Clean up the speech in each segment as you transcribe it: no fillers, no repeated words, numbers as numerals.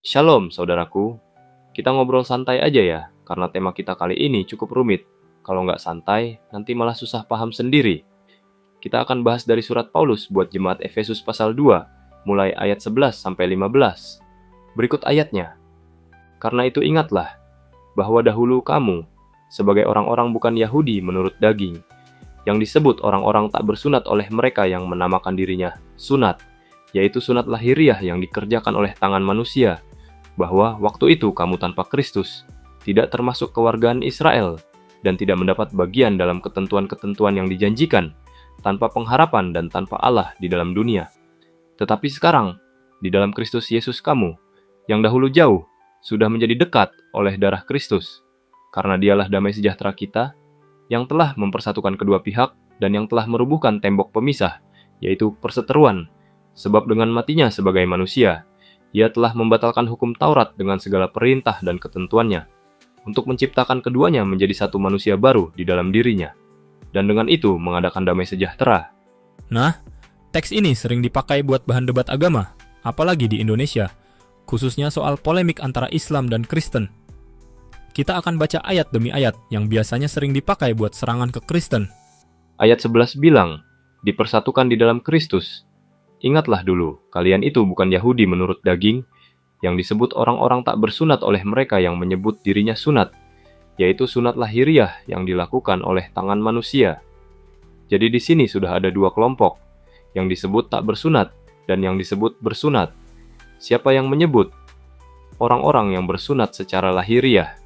Shalom, saudaraku. Kita ngobrol santai aja ya, karena tema kita kali ini cukup rumit. Kalau nggak santai, nanti malah susah paham sendiri. Kita akan bahas dari surat Paulus buat jemaat Efesus pasal 2, mulai ayat 11 sampai 15. Berikut ayatnya. Karena itu ingatlah, bahwa dahulu kamu, sebagai orang-orang bukan Yahudi menurut daging, yang disebut orang-orang tak bersunat oleh mereka yang menamakan dirinya sunat, yaitu sunat lahiriah yang dikerjakan oleh tangan manusia, bahwa waktu itu kamu tanpa Kristus, tidak termasuk kewargaan Israel, dan tidak mendapat bagian dalam ketentuan-ketentuan yang dijanjikan, tanpa pengharapan dan tanpa Allah di dalam dunia. Tetapi sekarang, di dalam Kristus Yesus kamu, yang dahulu jauh, sudah menjadi dekat oleh darah Kristus, karena dialah damai sejahtera kita, yang telah mempersatukan kedua pihak, dan yang telah merubuhkan tembok pemisah, yaitu perseteruan, sebab dengan matinya sebagai manusia, ia telah membatalkan hukum Taurat dengan segala perintah dan ketentuannya, untuk menciptakan keduanya menjadi satu manusia baru di dalam dirinya, dan dengan itu mengadakan damai sejahtera. Nah, teks ini sering dipakai buat bahan debat agama, apalagi di Indonesia, khususnya soal polemik antara Islam dan Kristen. Kita akan baca ayat demi ayat yang biasanya sering dipakai buat serangan ke Kristen. Ayat 11 bilang, dipersatukan di dalam Kristus. Ingatlah dulu, kalian itu bukan Yahudi menurut daging, yang disebut orang-orang tak bersunat oleh mereka yang menyebut dirinya sunat, yaitu sunat lahiriah yang dilakukan oleh tangan manusia. Jadi di sini sudah ada dua kelompok, yang disebut tak bersunat dan yang disebut bersunat. Siapa yang menyebut? Orang-orang yang bersunat secara lahiriah.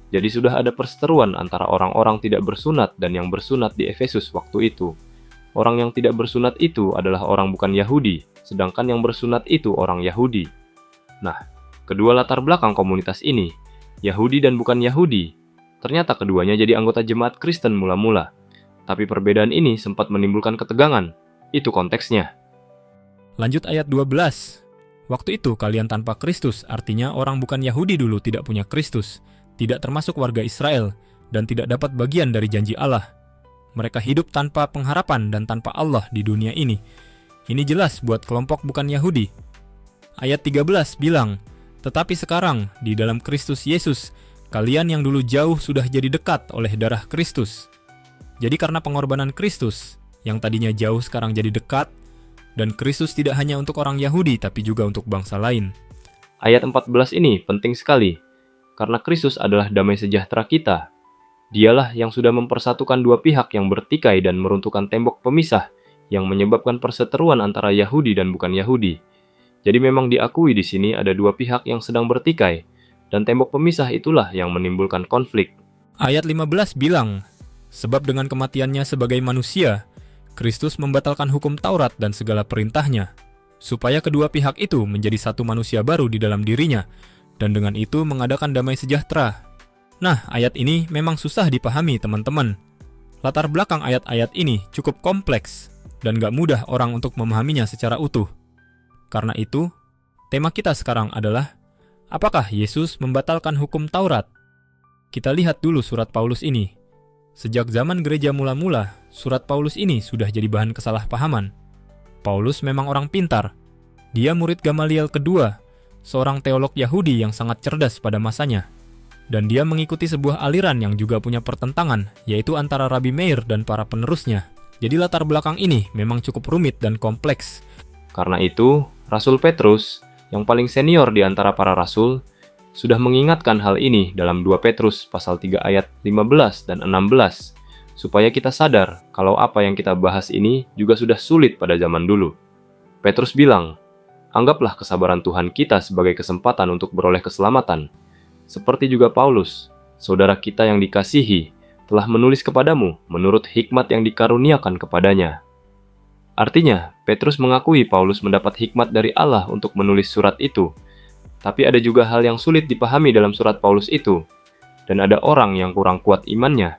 Jadi sudah ada perseteruan antara orang-orang tidak bersunat dan yang bersunat di Efesus waktu itu. Orang yang tidak bersunat itu adalah orang bukan Yahudi, sedangkan yang bersunat itu orang Yahudi. Nah, kedua latar belakang komunitas ini, Yahudi dan bukan Yahudi, ternyata keduanya jadi anggota jemaat Kristen mula-mula. Tapi perbedaan ini sempat menimbulkan ketegangan. Itu konteksnya. Lanjut ayat 12. Waktu itu kalian tanpa Kristus, artinya orang bukan Yahudi dulu tidak punya Kristus, tidak termasuk warga Israel, dan tidak dapat bagian dari janji Allah. Mereka hidup tanpa pengharapan dan tanpa Allah di dunia ini. Ini jelas buat kelompok bukan Yahudi. Ayat 13 bilang, tetapi sekarang di dalam Kristus Yesus, kalian yang dulu jauh sudah jadi dekat oleh darah Kristus. Jadi karena pengorbanan Kristus, yang tadinya jauh sekarang jadi dekat, dan Kristus tidak hanya untuk orang Yahudi tapi juga untuk bangsa lain. Ayat 14 ini penting sekali, karena Kristus adalah damai sejahtera kita. Dialah yang sudah mempersatukan dua pihak yang bertikai dan meruntuhkan tembok pemisah yang menyebabkan perseteruan antara Yahudi dan bukan Yahudi. Jadi memang diakui di sini ada dua pihak yang sedang bertikai, dan tembok pemisah itulah yang menimbulkan konflik. Ayat 15 bilang, sebab dengan kematiannya sebagai manusia, Kristus membatalkan hukum Taurat dan segala perintahnya, supaya kedua pihak itu menjadi satu manusia baru di dalam dirinya, dan dengan itu mengadakan damai sejahtera. Nah, ayat ini memang susah dipahami teman-teman. Latar belakang ayat-ayat ini cukup kompleks, dan gak mudah orang untuk memahaminya secara utuh. Karena itu, tema kita sekarang adalah, apakah Yesus membatalkan hukum Taurat? Kita lihat dulu surat Paulus ini. Sejak zaman gereja mula-mula, surat Paulus ini sudah jadi bahan kesalahpahaman. Paulus memang orang pintar. Dia murid Gamaliel kedua, seorang teolog Yahudi yang sangat cerdas pada masanya. Dan dia mengikuti sebuah aliran yang juga punya pertentangan, yaitu antara Rabi Meir dan para penerusnya. Jadi latar belakang ini memang cukup rumit dan kompleks. Karena itu, Rasul Petrus, yang paling senior di antara para rasul, sudah mengingatkan hal ini dalam 2 Petrus pasal 3 ayat 15 dan 16, supaya kita sadar kalau apa yang kita bahas ini juga sudah sulit pada zaman dulu. Petrus bilang, anggaplah kesabaran Tuhan kita sebagai kesempatan untuk beroleh keselamatan. Seperti juga Paulus, saudara kita yang dikasihi, telah menulis kepadamu menurut hikmat yang dikaruniakan kepadanya. Artinya, Petrus mengakui Paulus mendapat hikmat dari Allah untuk menulis surat itu. Tapi ada juga hal yang sulit dipahami dalam surat Paulus itu. Dan ada orang yang kurang kuat imannya,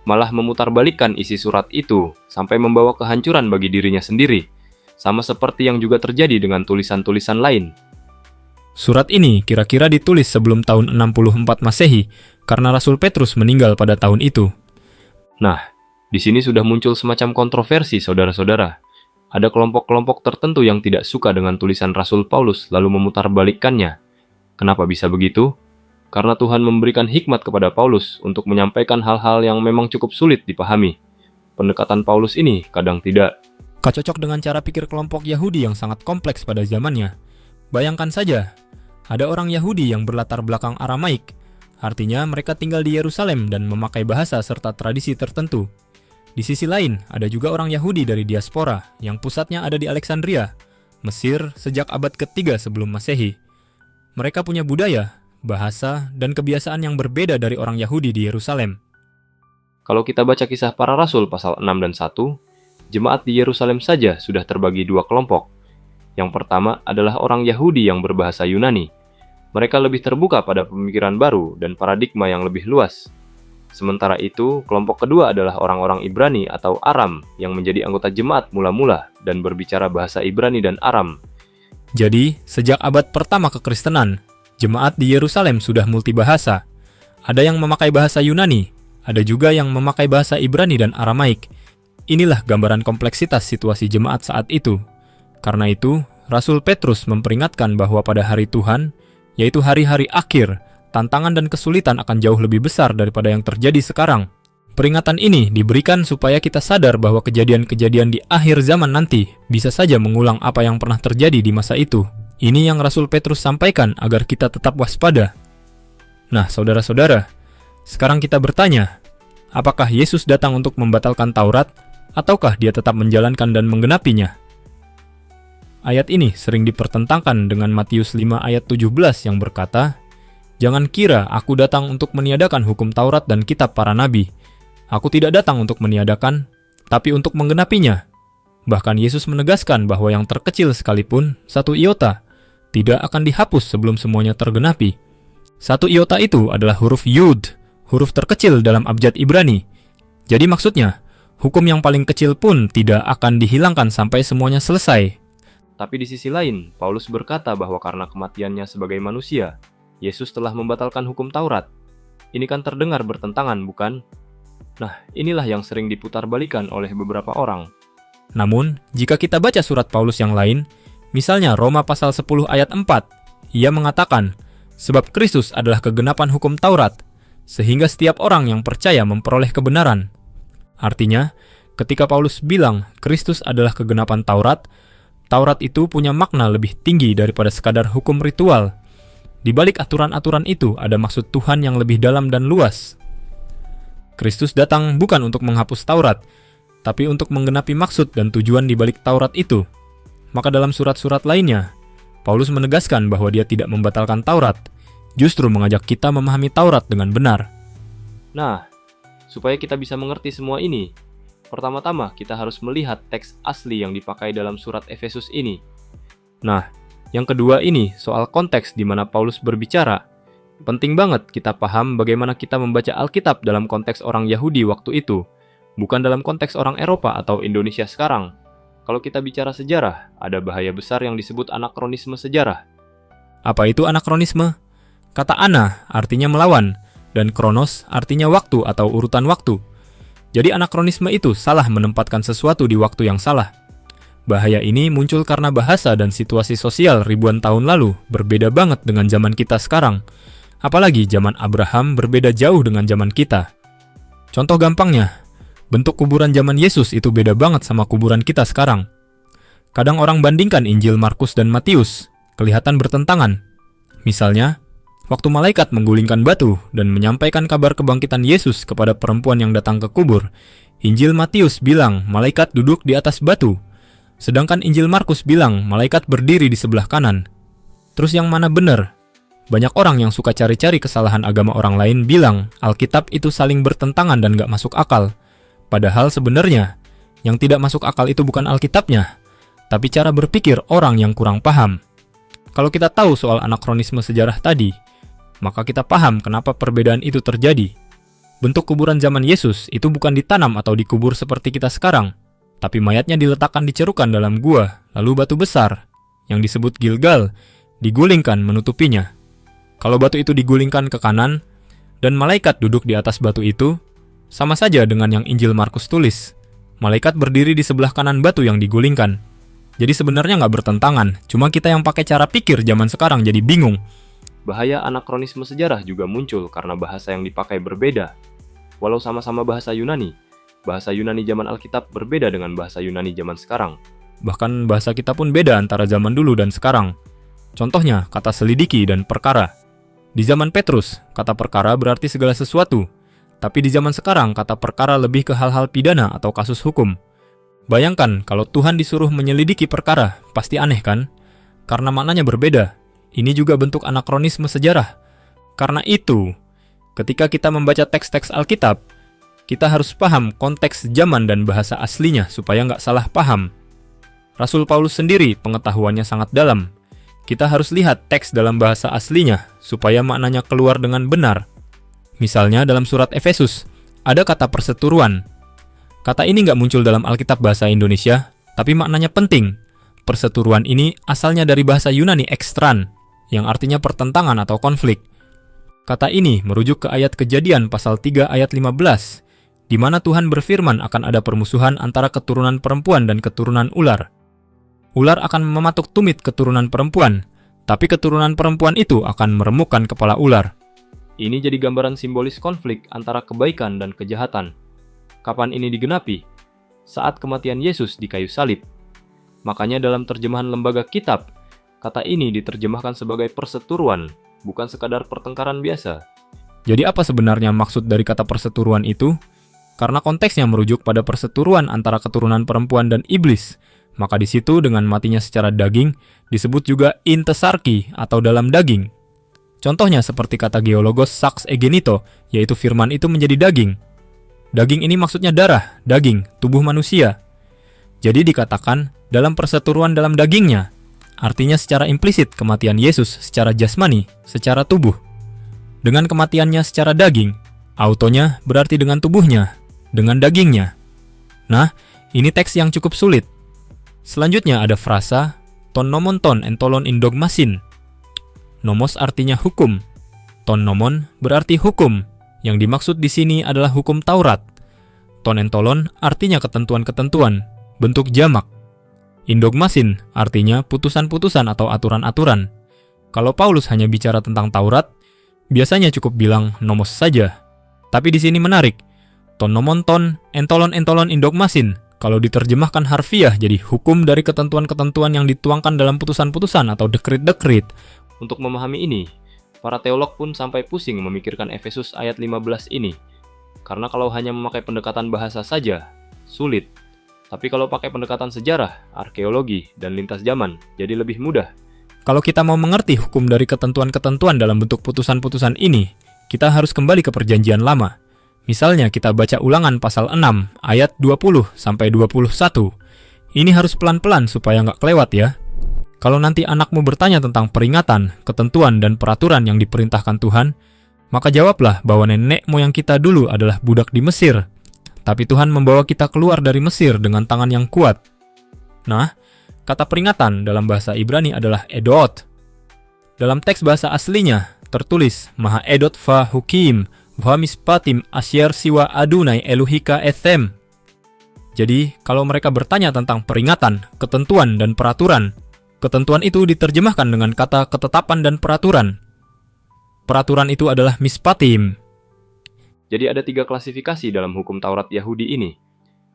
malah memutarbalikkan isi surat itu sampai membawa kehancuran bagi dirinya sendiri. Sama seperti yang juga terjadi dengan tulisan-tulisan lain. Surat ini kira-kira ditulis sebelum tahun 64 Masehi, karena Rasul Petrus meninggal pada tahun itu. Nah, di sini sudah muncul semacam kontroversi, saudara-saudara. Ada kelompok-kelompok tertentu yang tidak suka dengan tulisan Rasul Paulus lalu memutarbalikkannya, Kenapa bisa begitu? Karena Tuhan memberikan hikmat kepada Paulus untuk menyampaikan hal-hal yang memang cukup sulit dipahami. Pendekatan Paulus ini kadang tidak Cocok dengan cara pikir kelompok Yahudi yang sangat kompleks pada zamannya. Bayangkan saja, ada orang Yahudi yang berlatar belakang Aramaik, artinya mereka tinggal di Yerusalem dan memakai bahasa serta tradisi tertentu. Di sisi lain, ada juga orang Yahudi dari diaspora yang pusatnya ada di Alexandria, Mesir sejak abad ketiga sebelum Masehi. Mereka punya budaya, bahasa, dan kebiasaan yang berbeda dari orang Yahudi di Yerusalem. Kalau kita baca kisah para rasul pasal 6 dan 1, jemaat di Yerusalem saja sudah terbagi dua kelompok. Yang pertama adalah orang Yahudi yang berbahasa Yunani. Mereka lebih terbuka pada pemikiran baru dan paradigma yang lebih luas. Sementara itu, kelompok kedua adalah orang-orang Ibrani atau Aram yang menjadi anggota jemaat mula-mula dan berbicara bahasa Ibrani dan Aram. Jadi, sejak abad pertama kekristenan, jemaat di Yerusalem sudah multibahasa. Ada yang memakai bahasa Yunani, ada juga yang memakai bahasa Ibrani dan Aramaik. Inilah gambaran kompleksitas situasi jemaat saat itu. Karena itu, Rasul Petrus memperingatkan bahwa pada hari Tuhan, yaitu hari-hari akhir, tantangan dan kesulitan akan jauh lebih besar daripada yang terjadi sekarang. Peringatan ini diberikan supaya kita sadar bahwa kejadian-kejadian di akhir zaman nanti bisa saja mengulang apa yang pernah terjadi di masa itu. Ini yang Rasul Petrus sampaikan agar kita tetap waspada. Nah, saudara-saudara, sekarang kita bertanya, apakah Yesus datang untuk membatalkan Taurat, ataukah dia tetap menjalankan dan menggenapinya? Ayat ini sering dipertentangkan dengan Matius 5 ayat 17 yang berkata, "Jangan kira aku datang untuk meniadakan hukum Taurat dan kitab para nabi. Aku tidak datang untuk meniadakan, tapi untuk menggenapinya." Bahkan Yesus menegaskan bahwa yang terkecil sekalipun, 1 iota, tidak akan dihapus sebelum semuanya tergenapi. 1 iota itu adalah huruf Yud, huruf terkecil dalam abjad Ibrani. Jadi maksudnya, hukum yang paling kecil pun tidak akan dihilangkan sampai semuanya selesai. Tapi di sisi lain, Paulus berkata bahwa karena kematiannya sebagai manusia, Yesus telah membatalkan hukum Taurat. Ini kan terdengar bertentangan, bukan? Nah, inilah yang sering diputar-balikan oleh beberapa orang. Namun, jika kita baca surat Paulus yang lain, misalnya Roma pasal 10 ayat 4, ia mengatakan, "Sebab Kristus adalah kegenapan hukum Taurat, sehingga setiap orang yang percaya memperoleh kebenaran." Artinya, ketika Paulus bilang Kristus adalah kegenapan Taurat, Taurat itu punya makna lebih tinggi daripada sekadar hukum ritual. Di balik aturan-aturan itu ada maksud Tuhan yang lebih dalam dan luas. Kristus datang bukan untuk menghapus Taurat, tapi untuk menggenapi maksud dan tujuan di balik Taurat itu. Maka dalam surat-surat lainnya, Paulus menegaskan bahwa dia tidak membatalkan Taurat, justru mengajak kita memahami Taurat dengan benar. Nah, supaya kita bisa mengerti semua ini, pertama-tama kita harus melihat teks asli yang dipakai dalam surat Efesus ini. Nah, yang kedua ini soal konteks di mana Paulus berbicara. Penting banget kita paham bagaimana kita membaca Alkitab dalam konteks orang Yahudi waktu itu, bukan dalam konteks orang Eropa atau Indonesia sekarang. Kalau kita bicara sejarah, ada bahaya besar yang disebut anakronisme sejarah. Apa itu anakronisme? Kata ana artinya melawan, dan kronos artinya waktu atau urutan waktu. Jadi anakronisme itu salah menempatkan sesuatu di waktu yang salah. Bahaya ini muncul karena bahasa dan situasi sosial ribuan tahun lalu berbeda banget dengan zaman kita sekarang. Apalagi zaman Abraham berbeda jauh dengan zaman kita. Contoh gampangnya, bentuk kuburan zaman Yesus itu beda banget sama kuburan kita sekarang. Kadang orang bandingkan Injil Markus dan Matius, kelihatan bertentangan. Misalnya, waktu malaikat menggulingkan batu dan menyampaikan kabar kebangkitan Yesus kepada perempuan yang datang ke kubur, Injil Matius bilang malaikat duduk di atas batu, sedangkan Injil Markus bilang malaikat berdiri di sebelah kanan. Terus yang mana benar? Banyak orang yang suka cari-cari kesalahan agama orang lain bilang Alkitab itu saling bertentangan dan gak masuk akal. Padahal sebenarnya, yang tidak masuk akal itu bukan Alkitabnya, tapi cara berpikir orang yang kurang paham. Kalau kita tahu soal anakronisme sejarah tadi, maka kita paham kenapa perbedaan itu terjadi. Bentuk kuburan zaman Yesus itu bukan ditanam atau dikubur seperti kita sekarang, tapi mayatnya diletakkan di cerukan dalam gua, lalu batu besar, yang disebut Gilgal, digulingkan menutupinya. Kalau batu itu digulingkan ke kanan, dan malaikat duduk di atas batu itu, sama saja dengan yang Injil Markus tulis. Malaikat berdiri di sebelah kanan batu yang digulingkan. Jadi sebenarnya nggak bertentangan, cuma kita yang pakai cara pikir zaman sekarang jadi bingung. Bahaya anakronisme sejarah juga muncul karena bahasa yang dipakai berbeda. Walau sama-sama bahasa Yunani zaman Alkitab berbeda dengan bahasa Yunani zaman sekarang. Bahkan bahasa kita pun beda antara zaman dulu dan sekarang. Contohnya, kata selidiki dan perkara. Di zaman Petrus, kata perkara berarti segala sesuatu. Tapi di zaman sekarang, kata perkara lebih ke hal-hal pidana atau kasus hukum. Bayangkan kalau Tuhan disuruh menyelidiki perkara, pasti aneh kan? Karena maknanya berbeda. Ini juga bentuk anakronisme sejarah. Karena itu, ketika kita membaca teks-teks Alkitab, kita harus paham konteks zaman dan bahasa aslinya supaya nggak salah paham. Rasul Paulus sendiri pengetahuannya sangat dalam. Kita harus lihat teks dalam bahasa aslinya supaya maknanya keluar dengan benar. Misalnya dalam surat Efesus, ada kata perseteruan. Kata ini nggak muncul dalam Alkitab bahasa Indonesia, tapi maknanya penting. Perseteruan ini asalnya dari bahasa Yunani ekstran, yang artinya pertentangan atau konflik. Kata ini merujuk ke ayat Kejadian pasal 3 ayat 15, di mana Tuhan berfirman akan ada permusuhan antara keturunan perempuan dan keturunan ular. Ular akan mematuk tumit keturunan perempuan, tapi keturunan perempuan itu akan meremukkan kepala ular. Ini jadi gambaran simbolis konflik antara kebaikan dan kejahatan. Kapan ini digenapi? Saat kematian Yesus di kayu salib. Makanya dalam terjemahan Lembaga Kitab, kata ini diterjemahkan sebagai perseteruan, bukan sekadar pertengkaran biasa. Jadi apa sebenarnya maksud dari kata perseteruan itu? Karena konteksnya merujuk pada perseteruan antara keturunan perempuan dan iblis, maka di situ dengan matinya secara daging disebut juga intesarki atau dalam daging. Contohnya seperti kata geologos sax egenito, yaitu firman itu menjadi daging. Daging ini maksudnya darah, daging, tubuh manusia. Jadi dikatakan dalam perseteruan dalam dagingnya, artinya secara implisit kematian Yesus secara jasmani, secara tubuh. Dengan kematiannya secara daging, autonya berarti dengan tubuhnya, dengan dagingnya. Nah, ini teks yang cukup sulit. Selanjutnya ada frasa ton nomon ton entolon indogmasin. Nomos artinya hukum. Ton nomon berarti hukum. Yang dimaksud di sini adalah hukum Taurat. Ton entolon artinya ketentuan-ketentuan, bentuk jamak. Indogmasin artinya putusan-putusan atau aturan-aturan. Kalau Paulus hanya bicara tentang Taurat, biasanya cukup bilang nomos saja. Tapi di sini menarik. Ton nomon ton entolon indogmasin. Kalau diterjemahkan harfiah jadi hukum dari ketentuan-ketentuan yang dituangkan dalam putusan-putusan atau dekrit-dekrit. Untuk memahami ini, para teolog pun sampai pusing memikirkan Efesus ayat 15 ini. Karena kalau hanya memakai pendekatan bahasa saja, sulit. Tapi kalau pakai pendekatan sejarah, arkeologi, dan lintas zaman, jadi lebih mudah. Kalau kita mau mengerti hukum dari ketentuan-ketentuan dalam bentuk putusan-putusan ini, kita harus kembali ke perjanjian lama. Misalnya kita baca Ulangan pasal 6 ayat 20-21. Ini harus pelan-pelan supaya nggak kelewat ya. Kalau nanti anakmu bertanya tentang peringatan, ketentuan, dan peraturan yang diperintahkan Tuhan, maka jawablah bahwa nenek moyang kita dulu adalah budak di Mesir. Tapi Tuhan membawa kita keluar dari Mesir dengan tangan yang kuat. Nah, kata peringatan dalam bahasa Ibrani adalah edot. Dalam teks bahasa aslinya tertulis Maha edot va hukim va mispatim asyar siwa adunai eluhika ethem. Jadi, kalau mereka bertanya tentang peringatan, ketentuan, dan peraturan, ketentuan itu diterjemahkan dengan kata ketetapan dan peraturan. Peraturan itu adalah mispatim. Jadi ada 3 klasifikasi dalam hukum Taurat Yahudi ini.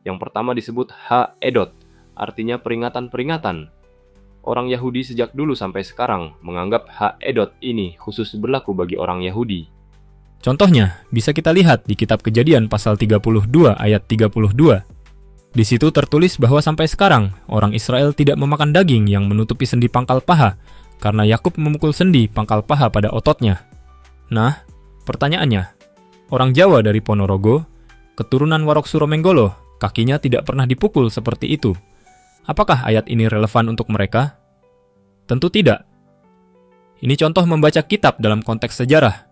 Yang pertama disebut ha-edot, artinya peringatan-peringatan. Orang Yahudi sejak dulu sampai sekarang menganggap ha-edot ini khusus berlaku bagi orang Yahudi. Contohnya, bisa kita lihat di kitab Kejadian pasal 32 ayat 32. Di situ tertulis bahwa sampai sekarang, orang Israel tidak memakan daging yang menutupi sendi pangkal paha, karena Yakub memukul sendi pangkal paha pada ototnya. Nah, pertanyaannya, orang Jawa dari Ponorogo, keturunan Warok Suromenggolo, kakinya tidak pernah dipukul seperti itu. Apakah ayat ini relevan untuk mereka? Tentu tidak. Ini contoh membaca kitab dalam konteks sejarah.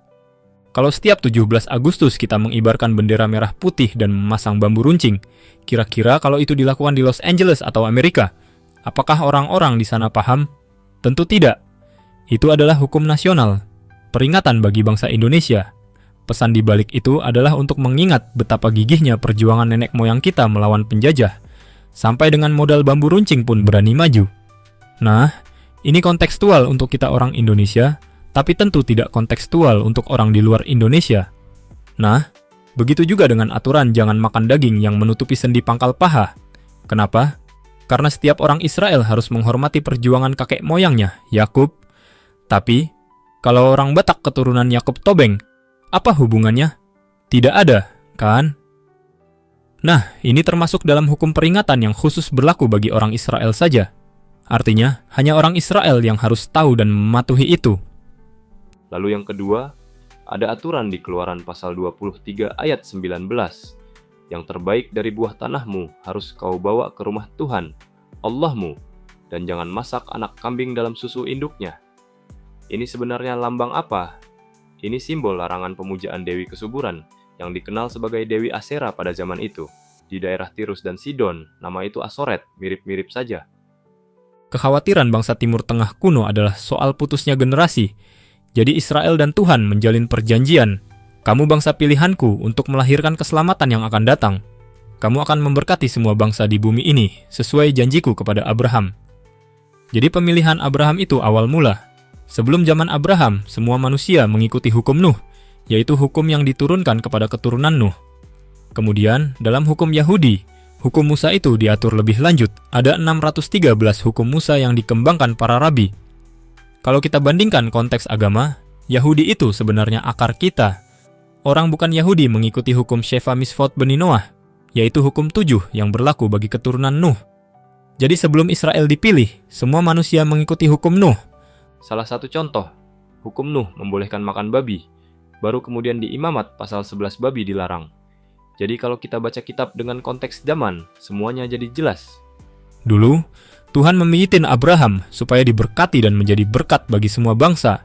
Kalau setiap 17 Agustus kita mengibarkan bendera merah putih dan memasang bambu runcing, kira-kira kalau itu dilakukan di Los Angeles atau Amerika, apakah orang-orang di sana paham? Tentu tidak. Itu adalah hukum nasional, peringatan bagi bangsa Indonesia. Pesan di balik itu adalah untuk mengingat betapa gigihnya perjuangan nenek moyang kita melawan penjajah, sampai dengan modal bambu runcing pun berani maju. Nah, ini kontekstual untuk kita orang Indonesia, tapi tentu tidak kontekstual untuk orang di luar Indonesia. Nah, begitu juga dengan aturan jangan makan daging yang menutupi sendi pangkal paha. Kenapa? Karena setiap orang Israel harus menghormati perjuangan kakek moyangnya, Yakub. Tapi, kalau orang Batak keturunan Yakub Tobeng, apa hubungannya? Tidak ada, kan? Nah, ini termasuk dalam hukum peringatan yang khusus berlaku bagi orang Israel saja. Artinya, hanya orang Israel yang harus tahu dan mematuhi itu. Lalu yang kedua, ada aturan di Keluaran pasal 23 ayat 19. Yang terbaik dari buah tanahmu harus kau bawa ke rumah Tuhan, Allahmu, dan jangan masak anak kambing dalam susu induknya. Ini sebenarnya lambang apa? Ini simbol larangan pemujaan Dewi Kesuburan, yang dikenal sebagai Dewi Asera pada zaman itu. Di daerah Tirus dan Sidon, nama itu Asoret, mirip-mirip saja. Kekhawatiran bangsa Timur Tengah kuno adalah soal putusnya generasi. Jadi Israel dan Tuhan menjalin perjanjian. Kamu bangsa pilihanku untuk melahirkan keselamatan yang akan datang. Kamu akan memberkati semua bangsa di bumi ini, sesuai janjiku kepada Abraham. Jadi pemilihan Abraham itu awal mula. Sebelum zaman Abraham, semua manusia mengikuti hukum Nuh, yaitu hukum yang diturunkan kepada keturunan Nuh. Kemudian, dalam hukum Yahudi, hukum Musa itu diatur lebih lanjut. Ada 613 hukum Musa yang dikembangkan para rabi. Kalau kita bandingkan konteks agama, Yahudi itu sebenarnya akar kita. Orang bukan Yahudi mengikuti hukum Sheva Misfot Beni Noah, yaitu hukum 7 yang berlaku bagi keturunan Nuh. Jadi sebelum Israel dipilih, semua manusia mengikuti hukum Nuh. Salah satu contoh, hukum Nuh membolehkan makan babi. Baru kemudian di Imamat pasal 11 babi dilarang. Jadi kalau kita baca kitab dengan konteks zaman, semuanya jadi jelas. Dulu, Tuhan memiitin Abraham supaya diberkati dan menjadi berkat bagi semua bangsa.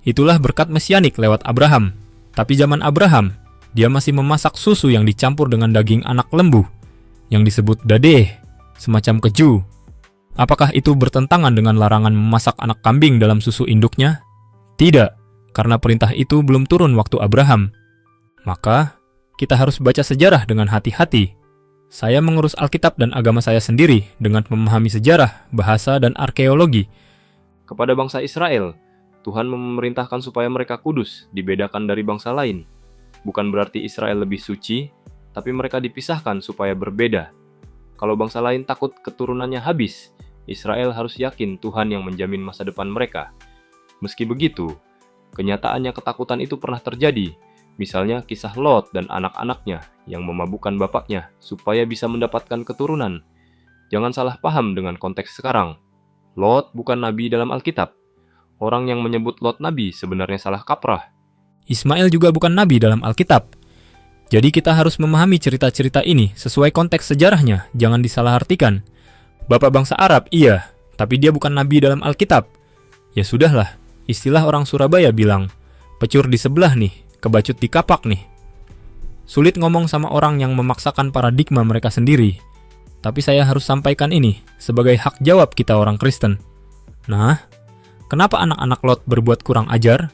Itulah berkat mesianik lewat Abraham. Tapi zaman Abraham, dia masih memasak susu yang dicampur dengan daging anak lembu, yang disebut dadeh, semacam keju. Apakah itu bertentangan dengan larangan memasak anak kambing dalam susu induknya? Tidak. Karena perintah itu belum turun waktu Abraham. Maka, kita harus baca sejarah dengan hati-hati. Saya mengurus Alkitab dan agama saya sendiri dengan memahami sejarah, bahasa, dan arkeologi. Kepada bangsa Israel, Tuhan memerintahkan supaya mereka kudus, dibedakan dari bangsa lain. Bukan berarti Israel lebih suci, tapi mereka dipisahkan supaya berbeda. Kalau bangsa lain takut keturunannya habis, Israel harus yakin Tuhan yang menjamin masa depan mereka. Meski begitu, kenyataannya ketakutan itu pernah terjadi, misalnya kisah Lot dan anak-anaknya yang memabukkan bapaknya supaya bisa mendapatkan keturunan. Jangan salah paham dengan konteks sekarang. Lot bukan nabi dalam Alkitab. Orang yang menyebut Lot nabi sebenarnya salah kaprah. Ismail juga bukan nabi dalam Alkitab. Jadi kita harus memahami cerita-cerita ini sesuai konteks sejarahnya, jangan disalahartikan. Bapak bangsa Arab, iya, tapi dia bukan nabi dalam Alkitab. Ya sudahlah. Istilah orang Surabaya bilang, pecur di sebelah nih, kebacut di kapak nih. Sulit ngomong sama orang yang memaksakan paradigma mereka sendiri. Tapi saya harus sampaikan ini sebagai hak jawab kita orang Kristen. Nah, kenapa anak-anak Lot berbuat kurang ajar?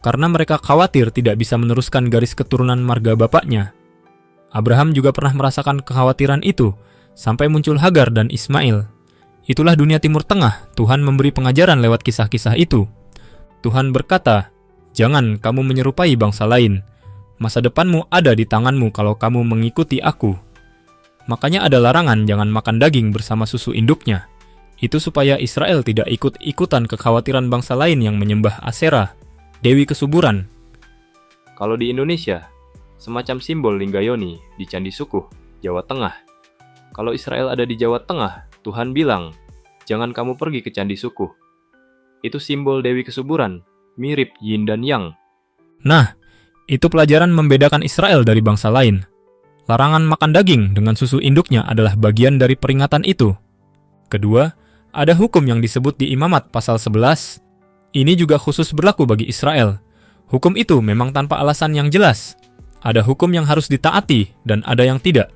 Karena mereka khawatir tidak bisa meneruskan garis keturunan marga bapaknya. Abraham juga pernah merasakan kekhawatiran itu, sampai muncul Hagar dan Ismail. Itulah dunia Timur Tengah, Tuhan memberi pengajaran lewat kisah-kisah itu. Tuhan berkata, jangan kamu menyerupai bangsa lain. Masa depanmu ada di tanganmu kalau kamu mengikuti aku. Makanya ada larangan jangan makan daging bersama susu induknya. Itu supaya Israel tidak ikut-ikutan kekhawatiran bangsa lain yang menyembah Asera, Dewi Kesuburan. Kalau di Indonesia, semacam simbol Linggayoni di Candi Sukuh, Jawa Tengah. Kalau Israel ada di Jawa Tengah, Tuhan bilang, jangan kamu pergi ke Candi Sukuh. Itu simbol Dewi Kesuburan, mirip Yin dan Yang. Nah, itu pelajaran membedakan Israel dari bangsa lain. Larangan makan daging dengan susu induknya adalah bagian dari peringatan itu. Kedua, ada hukum yang disebut di Imamat pasal 11. Ini juga khusus berlaku bagi Israel. Hukum itu memang tanpa alasan yang jelas. Ada hukum yang harus ditaati dan ada yang tidak.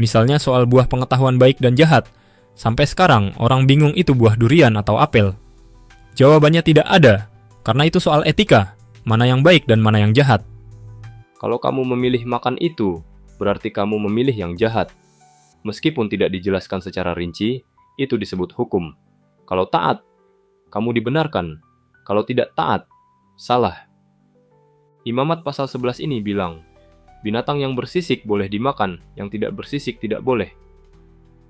Misalnya soal buah pengetahuan baik dan jahat. Sampai sekarang orang bingung itu buah durian atau apel. Jawabannya tidak ada, karena itu soal etika, mana yang baik dan mana yang jahat. Kalau kamu memilih makan itu, berarti kamu memilih yang jahat. Meskipun tidak dijelaskan secara rinci, itu disebut hukum. Kalau taat, kamu dibenarkan. Kalau tidak taat, Salah. Imamat pasal 11 ini bilang, binatang yang bersisik boleh dimakan, yang tidak bersisik tidak boleh.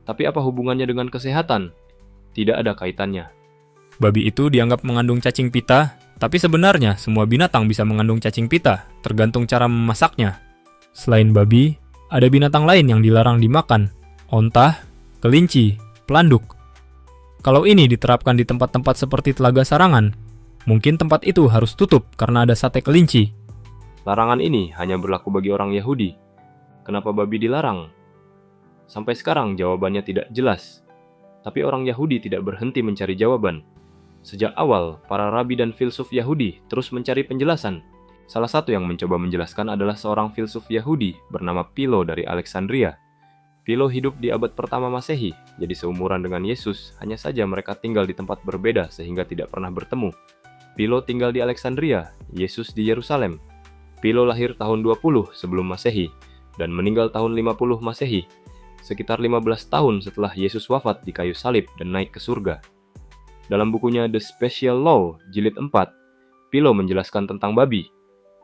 Tapi apa hubungannya dengan kesehatan? Tidak ada kaitannya. Babi itu dianggap mengandung cacing pita, tapi sebenarnya semua binatang bisa mengandung cacing pita, tergantung cara memasaknya. Selain babi, ada binatang lain yang dilarang dimakan, onta, kelinci, pelanduk. Kalau ini diterapkan di tempat-tempat seperti Telaga Sarangan, mungkin tempat itu harus tutup karena ada sate kelinci. Larangan ini hanya berlaku bagi orang Yahudi. Kenapa babi dilarang? Sampai sekarang jawabannya tidak jelas. Tapi orang Yahudi tidak berhenti mencari jawaban. Sejak awal, para rabi dan filsuf Yahudi terus mencari penjelasan. Salah satu yang mencoba menjelaskan adalah seorang filsuf Yahudi bernama Philo dari Alexandria. Philo hidup di abad pertama Masehi, jadi seumuran dengan Yesus, hanya saja mereka tinggal di tempat berbeda sehingga tidak pernah bertemu. Philo tinggal di Alexandria, Yesus di Yerusalem. Philo lahir tahun 20 sebelum Masehi dan meninggal tahun 50 Masehi, sekitar 15 tahun setelah Yesus wafat di kayu salib dan naik ke surga. Dalam bukunya The Special Law, jilid 4, Philo menjelaskan tentang babi.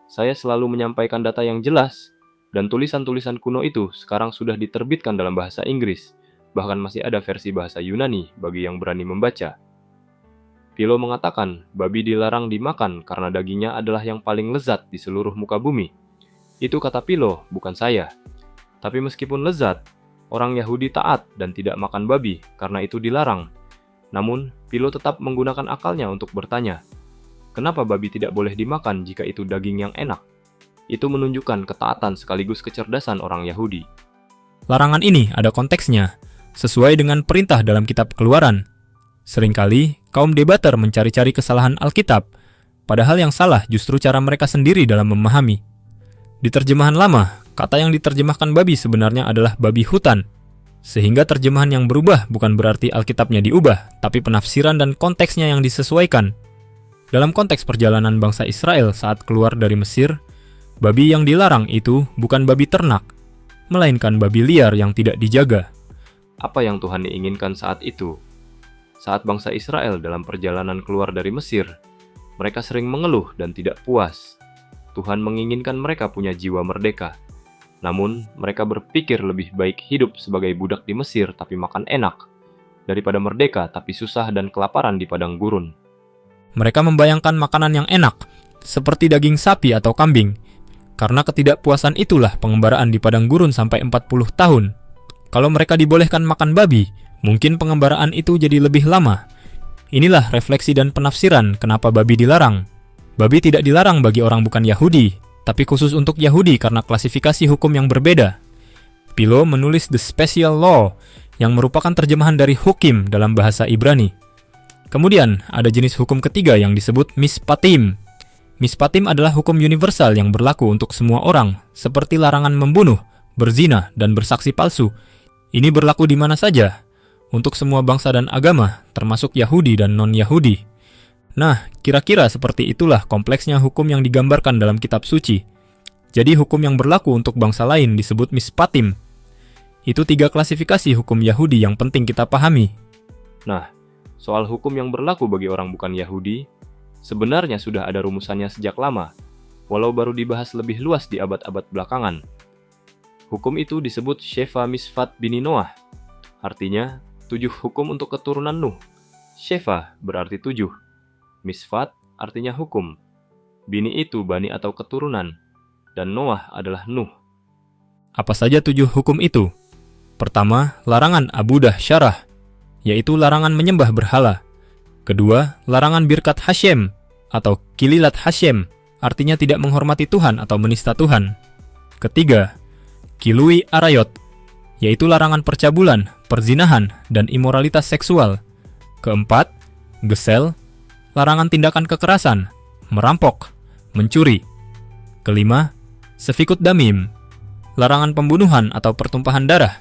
Saya selalu menyampaikan data yang jelas, dan tulisan-tulisan kuno itu sekarang sudah diterbitkan dalam bahasa Inggris, bahkan masih ada versi bahasa Yunani bagi yang berani membaca. Philo mengatakan babi dilarang dimakan karena dagingnya adalah yang paling lezat di seluruh muka bumi. Itu kata Philo, bukan saya. Tapi meskipun lezat, orang Yahudi taat dan tidak makan babi karena itu dilarang. Namun, Philo tetap menggunakan akalnya untuk bertanya, kenapa babi tidak boleh dimakan jika itu daging yang enak? Itu menunjukkan ketaatan sekaligus kecerdasan orang Yahudi. Larangan ini ada konteksnya, sesuai dengan perintah dalam kitab Keluaran. Seringkali, kaum debater mencari-cari kesalahan Alkitab, padahal yang salah justru cara mereka sendiri dalam memahami. Di terjemahan lama, kata yang diterjemahkan babi sebenarnya adalah babi hutan, sehingga terjemahan yang berubah bukan berarti Alkitabnya diubah, tapi penafsiran dan konteksnya yang disesuaikan. Dalam konteks perjalanan bangsa Israel saat keluar dari Mesir, babi yang dilarang itu bukan babi ternak, melainkan babi liar yang tidak dijaga. Apa yang Tuhan inginkan saat itu? Saat bangsa Israel dalam perjalanan keluar dari Mesir, mereka sering mengeluh dan tidak puas. Tuhan menginginkan mereka punya jiwa merdeka. Namun, mereka berpikir lebih baik hidup sebagai budak di Mesir tapi makan enak, daripada merdeka tapi susah dan kelaparan di padang gurun. Mereka membayangkan makanan yang enak, seperti daging sapi atau kambing. Karena ketidakpuasan itulah pengembaraan di padang gurun sampai 40 tahun. Kalau mereka dibolehkan makan babi, mungkin pengembaraan itu jadi lebih lama. Inilah refleksi dan penafsiran kenapa babi dilarang. Babi tidak dilarang bagi orang bukan Yahudi, tapi khusus untuk Yahudi karena klasifikasi hukum yang berbeda. Philo menulis The Special Law, yang merupakan terjemahan dari Hukim dalam bahasa Ibrani. Kemudian, ada jenis hukum ketiga yang disebut Mishpatim. Mishpatim adalah hukum universal yang berlaku untuk semua orang, seperti larangan membunuh, berzina, dan bersaksi palsu. Ini berlaku di mana saja, untuk semua bangsa dan agama, termasuk Yahudi dan non-Yahudi. Nah, kira-kira seperti itulah kompleksnya hukum yang digambarkan dalam kitab suci. Jadi hukum yang berlaku untuk bangsa lain disebut Mishpatim. Itu 3 klasifikasi hukum Yahudi yang penting kita pahami. Nah, soal hukum yang berlaku bagi orang bukan Yahudi, sebenarnya sudah ada rumusannya sejak lama, walau baru dibahas lebih luas di abad-abad belakangan. Hukum itu disebut Sheva Mishpat Bini Noah, artinya 7 hukum untuk keturunan Nuh. Sheva berarti 7, Mishpat artinya hukum, Bini itu bani atau keturunan, dan Noah adalah Nuh. Apa saja 7 hukum itu? Pertama, larangan abudah syarah, yaitu larangan menyembah berhala. Kedua, larangan birkat Hashem atau kililat Hashem, artinya tidak menghormati Tuhan atau menista Tuhan. Ketiga, kilui arayot, yaitu larangan percabulan, perzinahan, dan imoralitas seksual. Keempat, gesel, larangan tindakan kekerasan, merampok, mencuri. Kelima, sefikut damim, larangan pembunuhan atau pertumpahan darah.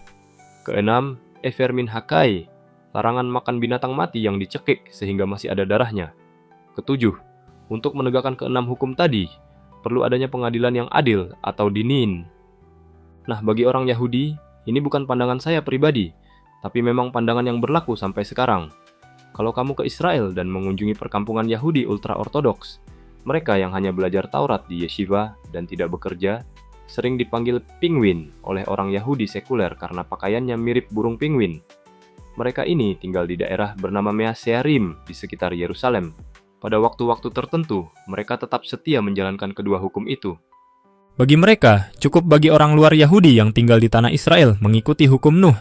Keenam, Efer min hakai, larangan makan binatang mati yang dicekik sehingga masih ada darahnya. Ketujuh, untuk menegakkan keenam hukum tadi, perlu adanya pengadilan yang adil atau dinin. Nah, bagi orang Yahudi, ini bukan pandangan saya pribadi, tapi memang pandangan yang berlaku sampai sekarang. Kalau kamu ke Israel dan mengunjungi perkampungan Yahudi ultra-ortodoks, Mereka yang hanya belajar Taurat di yeshiva dan tidak bekerja, sering dipanggil penguin oleh orang Yahudi sekuler karena pakaiannya mirip burung penguin. Mereka ini tinggal di daerah bernama Mea Shearim di sekitar Yerusalem. Pada waktu-waktu tertentu, mereka tetap setia menjalankan kedua hukum itu. Bagi mereka, cukup bagi orang luar Yahudi yang tinggal di tanah Israel mengikuti hukum Nuh.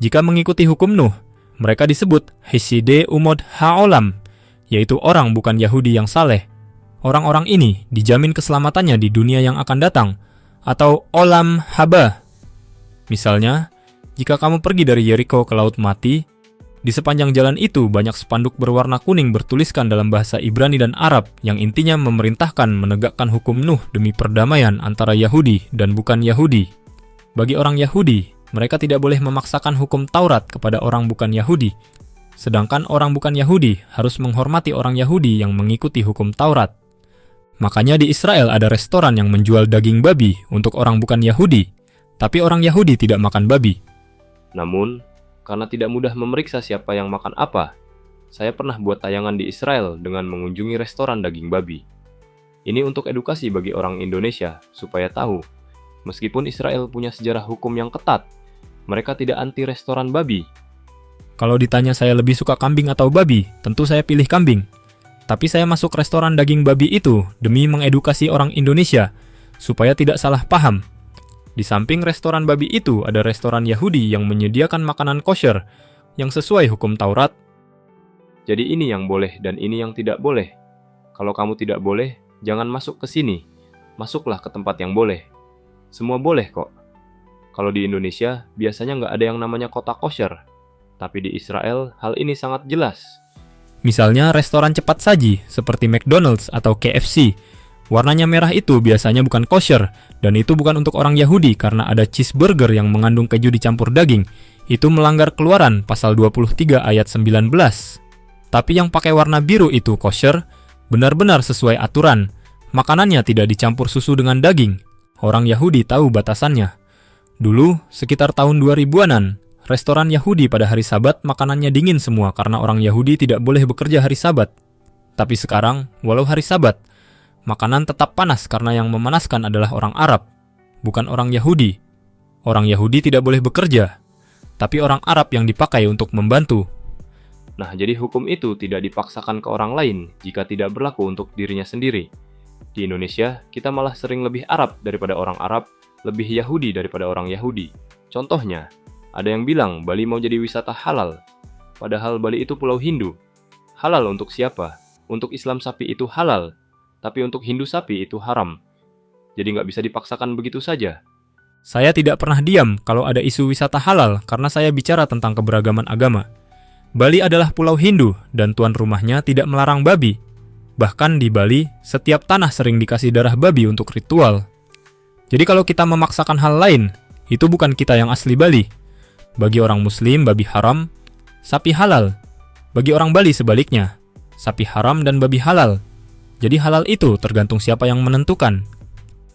Jika mengikuti hukum Nuh, mereka disebut Heside Umod Ha'olam, yaitu orang bukan Yahudi yang saleh. Orang-orang ini dijamin keselamatannya di dunia yang akan datang, atau Olam Haba. Misalnya, jika kamu pergi dari Yeriko ke Laut Mati, di sepanjang jalan itu banyak spanduk berwarna kuning bertuliskan dalam bahasa Ibrani dan Arab yang intinya memerintahkan menegakkan hukum Nuh demi perdamaian antara Yahudi dan bukan Yahudi. Bagi orang Yahudi, mereka tidak boleh memaksakan hukum Taurat kepada orang bukan Yahudi, sedangkan orang bukan Yahudi harus menghormati orang Yahudi yang mengikuti hukum Taurat. Makanya di Israel ada restoran yang menjual daging babi untuk orang bukan Yahudi, tapi orang Yahudi tidak makan babi. Namun, karena tidak mudah memeriksa siapa yang makan apa, saya pernah buat tayangan di Israel dengan mengunjungi restoran daging babi. Ini untuk edukasi bagi orang Indonesia, supaya tahu, meskipun Israel punya sejarah hukum yang ketat, mereka tidak anti restoran babi. Kalau ditanya saya lebih suka kambing atau babi, tentu saya pilih kambing. Tapi saya masuk restoran daging babi itu demi mengedukasi orang Indonesia, supaya tidak salah paham. Di samping restoran babi itu ada restoran Yahudi yang menyediakan makanan kosher yang sesuai hukum Taurat. Jadi ini yang boleh dan ini yang tidak boleh. Kalau kamu tidak boleh, jangan masuk ke sini. Masuklah ke tempat yang boleh. Semua boleh kok. Kalau di Indonesia, biasanya nggak ada yang namanya kota kosher. Tapi di Israel, hal ini sangat jelas. Misalnya restoran cepat saji seperti McDonald's atau KFC. Warnanya merah itu biasanya bukan kosher, dan itu bukan untuk orang Yahudi karena ada cheeseburger yang mengandung keju dicampur daging. Itu melanggar Keluaran pasal 23 ayat 19. Tapi yang pakai warna biru itu kosher, benar-benar sesuai aturan. Makanannya tidak dicampur susu dengan daging. Orang Yahudi tahu batasannya. Dulu, sekitar tahun 2000-an, restoran Yahudi pada hari Sabat makanannya dingin semua karena orang Yahudi tidak boleh bekerja hari Sabat. Tapi sekarang, walau hari Sabat, makanan tetap panas karena yang memanaskan adalah orang Arab, bukan orang Yahudi. Orang Yahudi tidak boleh bekerja, tapi orang Arab yang dipakai untuk membantu. Nah, jadi hukum itu tidak dipaksakan ke orang lain jika tidak berlaku untuk dirinya sendiri. Di Indonesia, kita malah sering lebih Arab daripada orang Arab, lebih Yahudi daripada orang Yahudi. Contohnya, ada yang bilang Bali mau jadi wisata halal, padahal Bali itu pulau Hindu. Halal untuk siapa? Untuk Islam sapi itu halal, tapi untuk Hindu sapi itu haram. Jadi nggak bisa dipaksakan begitu saja. Saya tidak pernah diam kalau ada isu wisata halal karena saya bicara tentang keberagaman agama. Bali adalah pulau Hindu dan tuan rumahnya tidak melarang babi. Bahkan di Bali, setiap tanah sering dikasih darah babi untuk ritual. Jadi kalau kita memaksakan hal lain, itu bukan kita yang asli Bali. Bagi orang Muslim, babi haram, sapi halal. Bagi orang Bali sebaliknya, sapi haram dan babi halal. Jadi halal itu tergantung siapa yang menentukan.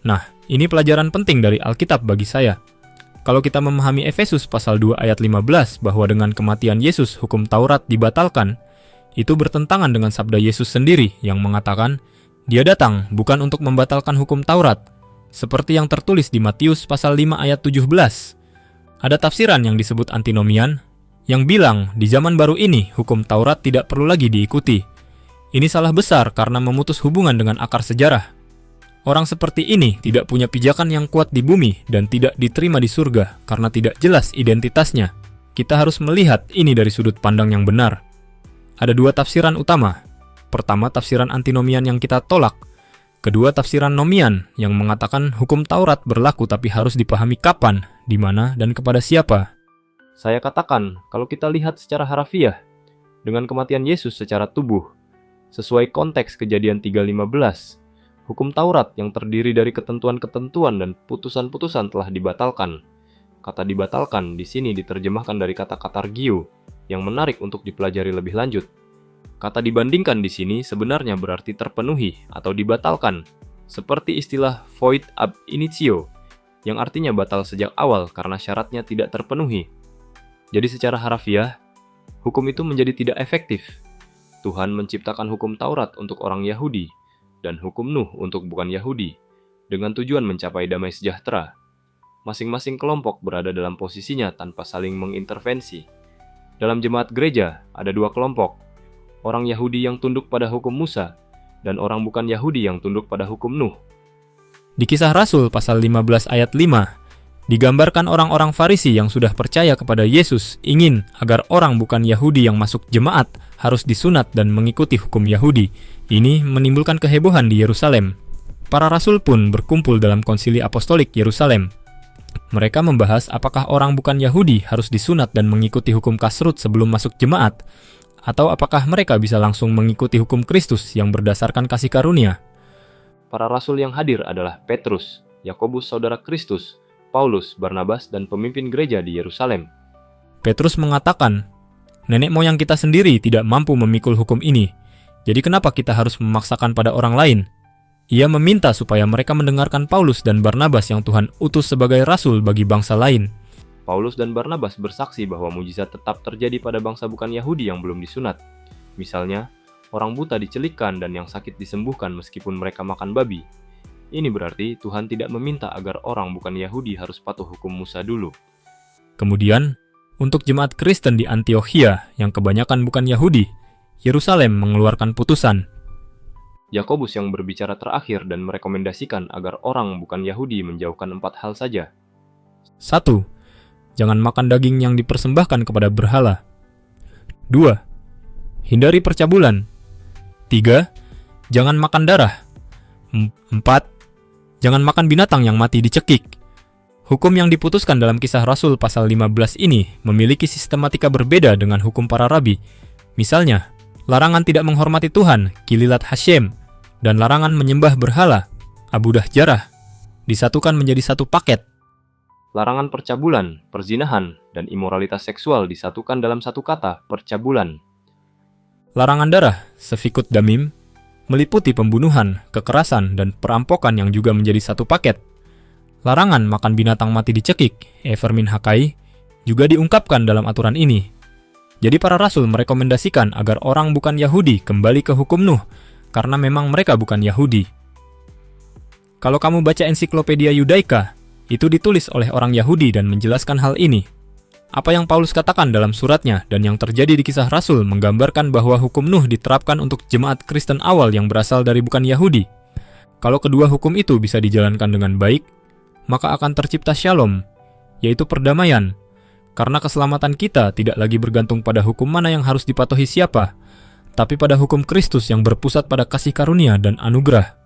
Nah, ini pelajaran penting dari Alkitab bagi saya. Kalau kita memahami Efesus pasal 2 ayat 15 bahwa dengan kematian Yesus hukum Taurat dibatalkan, itu bertentangan dengan sabda Yesus sendiri yang mengatakan, Dia datang bukan untuk membatalkan hukum Taurat, seperti yang tertulis di Matius pasal 5 ayat 17. Ada tafsiran yang disebut antinomian, yang bilang di zaman baru ini hukum Taurat tidak perlu lagi diikuti. Ini salah besar karena memutus hubungan dengan akar sejarah. Orang seperti ini tidak punya pijakan yang kuat di bumi dan tidak diterima di surga karena tidak jelas identitasnya. Kita harus melihat ini dari sudut pandang yang benar. Ada dua tafsiran utama. Pertama, tafsiran antinomian yang kita tolak. Kedua, tafsiran nomian yang mengatakan hukum Taurat berlaku tapi harus dipahami kapan, di mana, dan kepada siapa. Saya katakan, kalau kita lihat secara harafiah, dengan kematian Yesus secara tubuh, sesuai konteks Kejadian 3:15, hukum Taurat yang terdiri dari ketentuan-ketentuan dan putusan-putusan telah dibatalkan. Kata dibatalkan di sini diterjemahkan dari kata katargio, yang menarik untuk dipelajari lebih lanjut. Kata dibandingkan di sini sebenarnya berarti terpenuhi atau dibatalkan, seperti istilah void ab initio, yang artinya batal sejak awal karena syaratnya tidak terpenuhi. Jadi secara harafiah, hukum itu menjadi tidak efektif. Tuhan menciptakan hukum Taurat untuk orang Yahudi, dan hukum Nuh untuk bukan Yahudi, dengan tujuan mencapai damai sejahtera. Masing-masing kelompok berada dalam posisinya tanpa saling mengintervensi. Dalam jemaat gereja, ada dua kelompok, orang Yahudi yang tunduk pada hukum Musa, dan orang bukan Yahudi yang tunduk pada hukum Nuh. Di Kisah Rasul pasal 15 ayat 5, digambarkan orang-orang Farisi yang sudah percaya kepada Yesus ingin agar orang bukan Yahudi yang masuk jemaat harus disunat dan mengikuti hukum Yahudi. Ini menimbulkan kehebohan di Yerusalem. Para rasul pun berkumpul dalam konsili apostolik Yerusalem. Mereka membahas apakah orang bukan Yahudi harus disunat dan mengikuti hukum kasrut sebelum masuk jemaat, atau apakah mereka bisa langsung mengikuti hukum Kristus yang berdasarkan kasih karunia. Para rasul yang hadir adalah Petrus, Yakobus saudara Kristus, Paulus, Barnabas, dan pemimpin gereja di Yerusalem. Petrus mengatakan, nenek moyang kita sendiri tidak mampu memikul hukum ini, jadi kenapa kita harus memaksakan pada orang lain? Ia meminta supaya mereka mendengarkan Paulus dan Barnabas yang Tuhan utus sebagai rasul bagi bangsa lain. Paulus dan Barnabas bersaksi bahwa mujizat tetap terjadi pada bangsa bukan Yahudi yang belum disunat. Misalnya, orang buta dicelikkan dan yang sakit disembuhkan meskipun mereka makan babi. Ini berarti Tuhan tidak meminta agar orang bukan Yahudi harus patuh hukum Musa dulu. Kemudian, untuk jemaat Kristen di Antiokhia yang kebanyakan bukan Yahudi, Yerusalem mengeluarkan putusan. Yakobus yang berbicara terakhir dan merekomendasikan agar orang bukan Yahudi menjauhkan 4 hal saja. 1. Jangan makan daging yang dipersembahkan kepada berhala. 2. Hindari percabulan. 3. Jangan makan darah. 4. Jangan makan binatang yang mati dicekik. Hukum yang diputuskan dalam Kisah Rasul pasal 15 ini memiliki sistematika berbeda dengan hukum para rabi. Misalnya, larangan tidak menghormati Tuhan, Kililat Hashem, dan larangan menyembah berhala, Abudah Jarah, disatukan menjadi satu paket. Larangan percabulan, perzinahan, dan imoralitas seksual disatukan dalam satu kata, percabulan. Larangan darah, Sefikut Damim, meliputi pembunuhan, kekerasan, dan perampokan yang juga menjadi satu paket. Larangan makan binatang mati dicekik, Evermin Hakai, juga diungkapkan dalam aturan ini. Jadi para rasul merekomendasikan agar orang bukan Yahudi kembali ke hukum Nuh, karena memang mereka bukan Yahudi. Kalau kamu baca ensiklopedia Yudaika, itu ditulis oleh orang Yahudi dan menjelaskan hal ini. Apa yang Paulus katakan dalam suratnya dan yang terjadi di Kisah Rasul menggambarkan bahwa hukum Nuh diterapkan untuk jemaat Kristen awal yang berasal dari bukan Yahudi. Kalau kedua hukum itu bisa dijalankan dengan baik, maka akan tercipta shalom, yaitu perdamaian, karena keselamatan kita tidak lagi bergantung pada hukum mana yang harus dipatuhi siapa, tapi pada hukum Kristus yang berpusat pada kasih karunia dan anugerah.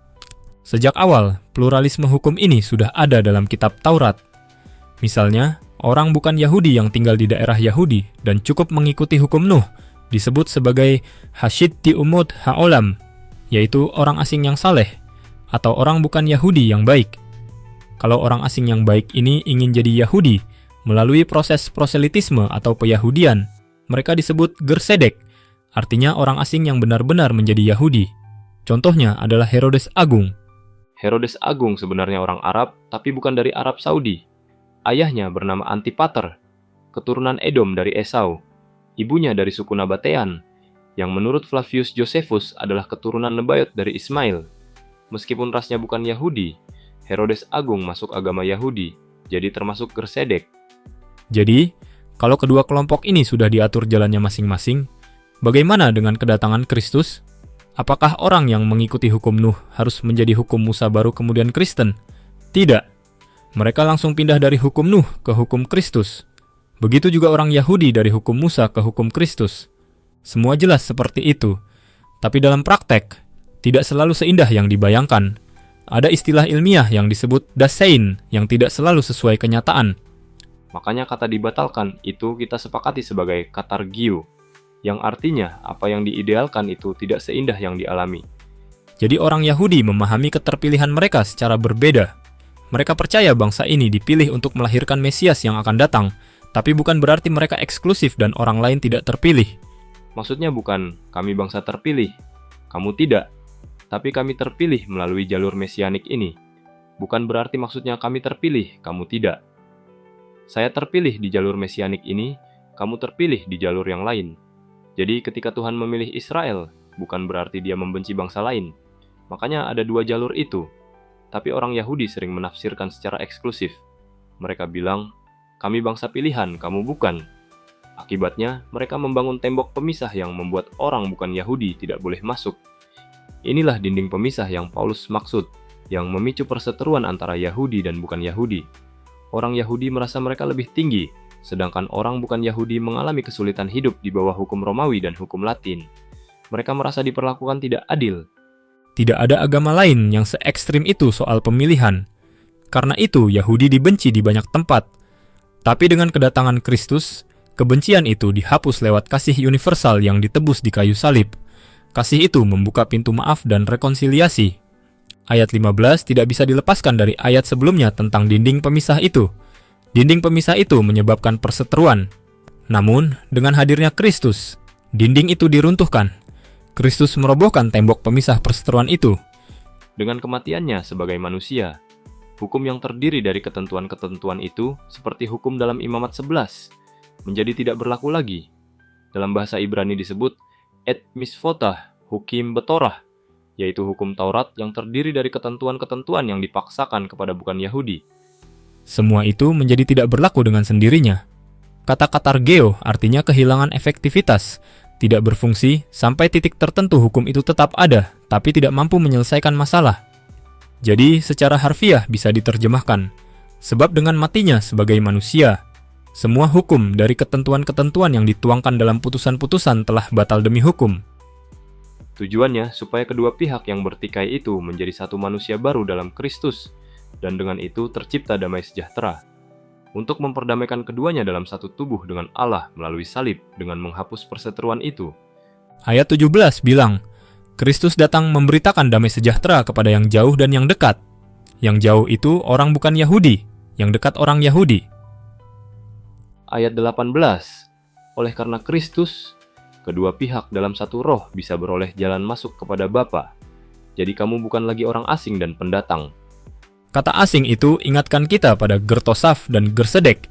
Sejak awal, pluralisme hukum ini sudah ada dalam kitab Taurat. Misalnya, orang bukan Yahudi yang tinggal di daerah Yahudi dan cukup mengikuti hukum Nuh disebut sebagai Hashiti Umut Ha'olam, yaitu orang asing yang saleh, atau orang bukan Yahudi yang baik. Kalau orang asing yang baik ini ingin jadi Yahudi melalui proses proselitisme atau peyahudian, mereka disebut Gersedek, artinya orang asing yang benar-benar menjadi Yahudi. Contohnya adalah Herodes Agung. Herodes Agung sebenarnya orang Arab, tapi bukan dari Arab Saudi. Ayahnya bernama Antipater, keturunan Edom dari Esau. Ibunya dari suku Nabatean, yang menurut Flavius Josephus adalah keturunan Nebayot dari Ismail. Meskipun rasnya bukan Yahudi, Herodes Agung masuk agama Yahudi, jadi termasuk Gersedek. Jadi, kalau kedua kelompok ini sudah diatur jalannya masing-masing, bagaimana dengan kedatangan Kristus? Apakah orang yang mengikuti hukum Nuh harus menjadi hukum Musa baru kemudian Kristen? Tidak. Mereka langsung pindah dari hukum Nuh ke hukum Kristus. Begitu juga orang Yahudi dari hukum Musa ke hukum Kristus. Semua jelas seperti itu. Tapi dalam praktek, tidak selalu seindah yang dibayangkan. Ada istilah ilmiah yang disebut dasein yang tidak selalu sesuai kenyataan. Makanya kata dibatalkan itu kita sepakati sebagai katargio, yang artinya apa yang diidealkan itu tidak seindah yang dialami. Jadi orang Yahudi memahami keterpilihan mereka secara berbeda. Mereka percaya bangsa ini dipilih untuk melahirkan Mesias yang akan datang, tapi bukan berarti mereka eksklusif dan orang lain tidak terpilih. Maksudnya bukan kami bangsa terpilih, kamu tidak, tapi kami terpilih melalui jalur mesianik ini. Bukan berarti maksudnya kami terpilih, kamu tidak. Saya terpilih di jalur mesianik ini, kamu terpilih di jalur yang lain. Jadi ketika Tuhan memilih Israel, bukan berarti dia membenci bangsa lain. Makanya ada dua jalur itu. Tapi orang Yahudi sering menafsirkan secara eksklusif. Mereka bilang, kami bangsa pilihan, kamu bukan. Akibatnya, mereka membangun tembok pemisah yang membuat orang bukan Yahudi tidak boleh masuk. Inilah dinding pemisah yang Paulus maksud, yang memicu perseteruan antara Yahudi dan bukan Yahudi. Orang Yahudi merasa mereka lebih tinggi, sedangkan orang bukan Yahudi mengalami kesulitan hidup di bawah hukum Romawi dan hukum Latin. Mereka merasa diperlakukan tidak adil. Tidak ada agama lain yang se-ekstrim itu soal pemilihan. Karena itu, Yahudi dibenci di banyak tempat. Tapi dengan kedatangan Kristus, kebencian itu dihapus lewat kasih universal yang ditebus di kayu salib. Kasih itu membuka pintu maaf dan rekonsiliasi. Ayat 15 tidak bisa dilepaskan dari ayat sebelumnya tentang dinding pemisah itu. Dinding pemisah itu menyebabkan perseteruan. Namun, dengan hadirnya Kristus, dinding itu diruntuhkan. Kristus merobohkan tembok pemisah perseteruan itu. Dengan kematiannya sebagai manusia, hukum yang terdiri dari ketentuan-ketentuan itu, seperti hukum dalam Imamat 11, menjadi tidak berlaku lagi. Dalam bahasa Ibrani disebut et misfotah, hukim betorah, yaitu hukum Taurat yang terdiri dari ketentuan-ketentuan yang dipaksakan kepada bukan Yahudi. Semua itu menjadi tidak berlaku dengan sendirinya. Kata katargeo artinya kehilangan efektivitas, tidak berfungsi sampai titik tertentu hukum itu tetap ada, tapi tidak mampu menyelesaikan masalah. Jadi, secara harfiah bisa diterjemahkan, sebab dengan matinya sebagai manusia, semua hukum dari ketentuan-ketentuan yang dituangkan dalam putusan-putusan telah batal demi hukum. Tujuannya supaya kedua pihak yang bertikai itu menjadi satu manusia baru dalam Kristus, dan dengan itu tercipta damai sejahtera. Untuk memperdamaikan keduanya dalam satu tubuh dengan Allah melalui salib dengan menghapus perseteruan itu. Ayat 17 bilang, Kristus datang memberitakan damai sejahtera kepada yang jauh dan yang dekat. Yang jauh itu orang bukan Yahudi, yang dekat orang Yahudi. Ayat 18, oleh karena Kristus, kedua pihak dalam satu roh bisa beroleh jalan masuk kepada Bapa. Jadi kamu bukan lagi orang asing dan pendatang. Kata asing itu ingatkan kita pada Gertosaf dan Gersedek.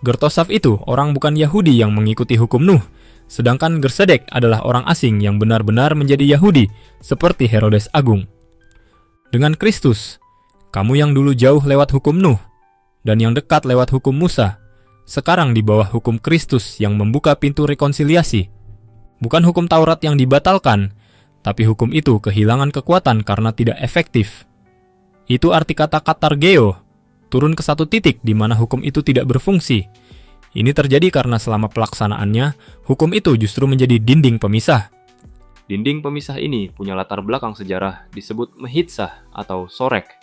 Gertosaf itu orang bukan Yahudi yang mengikuti hukum Nuh, sedangkan Gersedek adalah orang asing yang benar-benar menjadi Yahudi, seperti Herodes Agung. Dengan Kristus, kamu yang dulu jauh lewat hukum Nuh, dan yang dekat lewat hukum Musa, sekarang di bawah hukum Kristus yang membuka pintu rekonsiliasi. Bukan hukum Taurat yang dibatalkan, tapi hukum itu kehilangan kekuatan karena tidak efektif. Itu arti kata katargeo, turun ke satu titik di mana hukum itu tidak berfungsi. Ini terjadi karena selama pelaksanaannya, hukum itu justru menjadi dinding pemisah. Dinding pemisah ini punya latar belakang sejarah disebut Mehitsah atau Sorek.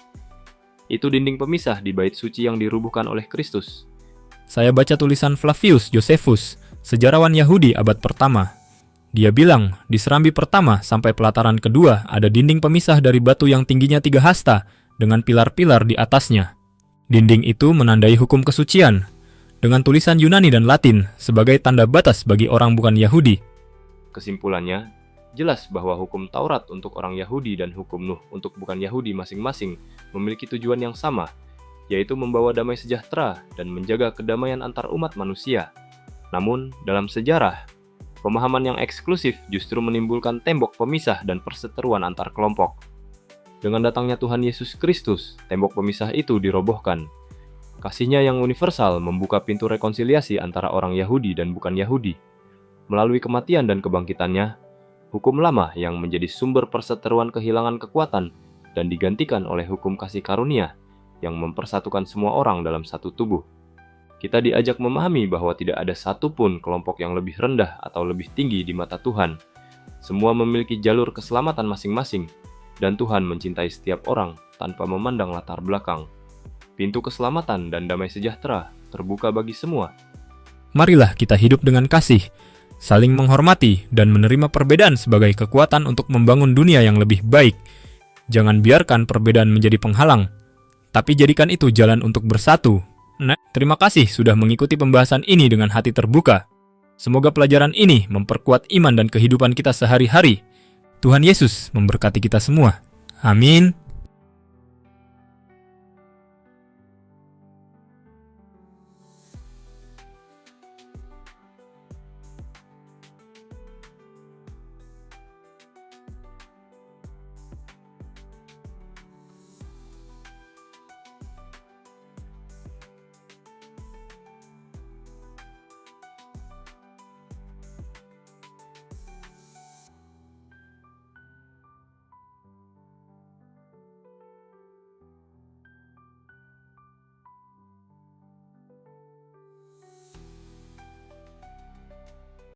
Itu dinding pemisah di bait suci yang dirubuhkan oleh Kristus. Saya baca tulisan Flavius Josephus, sejarawan Yahudi abad pertama. Dia bilang, di serambi pertama sampai pelataran kedua ada dinding pemisah dari batu yang tingginya 3 hasta, dengan pilar-pilar di atasnya. Dinding itu menandai hukum kesucian, dengan tulisan Yunani dan Latin sebagai tanda batas bagi orang bukan Yahudi. Kesimpulannya, jelas bahwa hukum Taurat untuk orang Yahudi dan hukum Nuh untuk bukan Yahudi masing-masing memiliki tujuan yang sama, yaitu membawa damai sejahtera dan menjaga kedamaian antar umat manusia. Namun, dalam sejarah, pemahaman yang eksklusif justru menimbulkan tembok pemisah dan perseteruan antar kelompok. Dengan datangnya Tuhan Yesus Kristus, tembok pemisah itu dirobohkan. Kasih-Nya yang universal membuka pintu rekonsiliasi antara orang Yahudi dan bukan Yahudi. Melalui kematian dan kebangkitannya, hukum lama yang menjadi sumber perseteruan kehilangan kekuatan dan digantikan oleh hukum kasih karunia yang mempersatukan semua orang dalam satu tubuh. Kita diajak memahami bahwa tidak ada satupun kelompok yang lebih rendah atau lebih tinggi di mata Tuhan. Semua memiliki jalur keselamatan masing-masing, dan Tuhan mencintai setiap orang tanpa memandang latar belakang. Pintu keselamatan dan damai sejahtera terbuka bagi semua. Marilah kita hidup dengan kasih, saling menghormati, dan menerima perbedaan sebagai kekuatan untuk membangun dunia yang lebih baik. Jangan biarkan perbedaan menjadi penghalang, tapi jadikan itu jalan untuk bersatu. Nah, terima kasih sudah mengikuti pembahasan ini dengan hati terbuka. Semoga pelajaran ini memperkuat iman dan kehidupan kita sehari-hari. Tuhan Yesus memberkati kita semua. Amin.